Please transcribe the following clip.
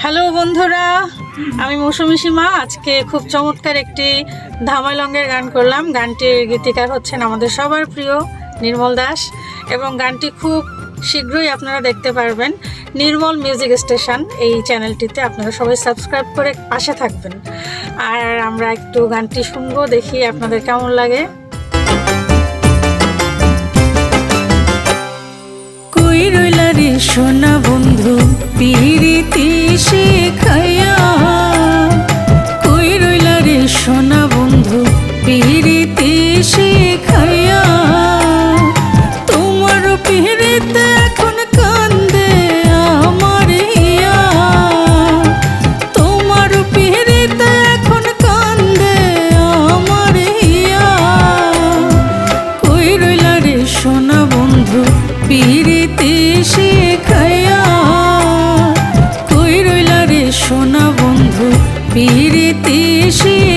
Hello বন্ধুরা, আমি মৌসুমী সীমা। আজকে খুব চমৎকার একটি ধামালঙ্গের গান করলাম। গানটির গীতিকার হচ্ছেন আমাদের সবার প্রিয় নির্মল দাস, এবং গানটি খুব শীঘ্রই আপনারা দেখতে পারবেন নির্মল মিউজিক স্টেশন এই চ্যানেলটিতে। আপনারা সবাই সাবস্ক্রাইব করে পাশে থাকবেন। আর আমরা একটু গানটি শুনবো, দেখি আপনাদের কেমন লাগে। কই রইলা রে সোনা বন্ধু পিরিতি শিখাইয়া, কই রইলা রে সোনা বন্ধু পিরিতি শিখাইয়া, তোমার পিরিতে এখন কান্দে আমার হিয়া, তোমার পিরিতে এখন কান্দে আমার হিয়া, কই রইলা রে সোনা বন্ধু পিরিতি শিখাইয়া, কই রইলা রে সোনা বন্ধু পিরিতি শিখাইয়া।